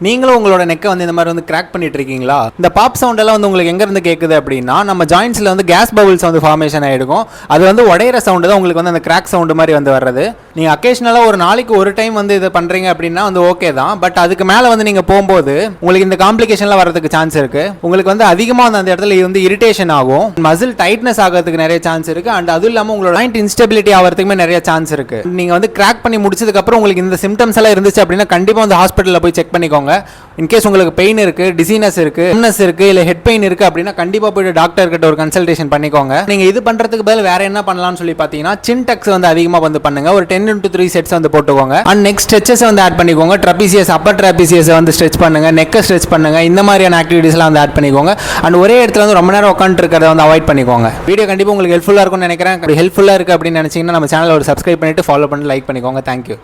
நீங்களும் உங்களோட நெக்கை வந்து இந்த மாதிரி வந்து கிராக் பண்ணிட்டு இருக்கீங்களா? இந்த பாப் சவுண்ட் எல்லாம் வந்து உங்களுக்கு எங்க இருந்து கேட்குது அப்படின்னா, நம்ம ஜாயின்ஸ்ல வந்து கேஸ் பபிள்ஸ் வந்து ஃபார்மேஷன் ஆயிடுக்கும். அது வந்து உடையிற சவுண்டு தான் உங்களுக்கு வந்து அந்த கிராக் சவுண்டு மாதிரி வந்து வர்றது. நீங்க அக்கேஷனலா ஒரு நாளைக்கு ஒரு டைம் வந்து இதை பண்றீங்க அப்படின்னா வந்து ஓகே தான். பட் அதுக்கு மேல வந்து நீங்க போகும்போது உங்களுக்கு இந்த காம்ப்ளிகேஷன்லாம் வரதுக்கு சான்ஸ் இருக்கு. உங்களுக்கு வந்து அதிகமா வந்து அந்த இடத்துல வந்து இரிட்டேஷன் ஆகும், மசில் டைட்னஸ் ஆகிறதுக்கு நிறைய சான்ஸ் இருக்கு. அண்ட் அதுவும் இல்லாம உங்களோட ஜாயிண்ட் இன்ஸ்டெபிலிட்டி ஆகிறதுக்குமே நிறைய சான்ஸ் இருக்கு. நீங்க வந்து கிராக் பண்ணி முடிச்சதுக்கு அப்புறம் உங்களுக்கு இந்த சிம்டம்ஸ் எல்லாம் இருந்துச்சு அப்படின்னா கண்டிப்பா வந்து ஹாஸ்பிட்டல்ல போய் செக் பண்ணிக்கோங்க. இன்கேஸ் உங்களுக்கு பெயின் இருக்கு, டிசீனஸ் இருக்கு, நம்னஸ் இருக்கு, இல்ல ஹெட் பெயின் இருக்கு அப்படின்னா கண்டிப்பா போய் டாக்டர் கிட்ட ஒரு கன்சல்டேஷன் பண்ணிக்கோங்க. நீங்க இது பண்றதுக்கு பதில் வேற என்ன பண்ணலாம்னு சொல்லி பாத்தீங்கன்னா, சின் டக்ஸ் வந்து அதிகமா வந்து பண்ணுங்க. ஒரு 10x3 செட்ஸ் வந்து போட்டுக்கோங்க. அண்ட் நெக்ஸ்ட் ஸ்ட்ரெச்சஸ் வந்து ஆட் பண்ணிக்கோங்க. ட்ரபீசியஸ், அப்பர் ட்ரபீசியஸ் வந்து ஸ்ட்ரெச் பண்ணுங்க, நெக்கை ஸ்ட்ரெச் பண்ணுங்க. இந்த மாதிரியான ஆக்டிவிட்டிஸ்லாம் வந்து ஆட் பண்ணிக்கோங்க. அண்ட் ஒரே இடத்துல வந்து ரொம்ப நேரம் உட்காந்து இருக்கிறத வந்து அவாய்ட் பண்ணிக்கோங்க. வீடியோ கண்டிப்பா உங்களுக்கு ஹெல்ப்ஃபுல்லா இருக்கும்னு நினைக்கிறேன். ஹெல்ப்ஃபுல்லா இருக்கு அப்படின்னு நினைச்சீங்கன்னா நம்ம சேனலை ஒரு சப்ஸ்கிரைப் பண்ணிட்டு ஃபாலோ பண்ணி லைக் பண்ணிக்கோங்க. தேங்க்யூ.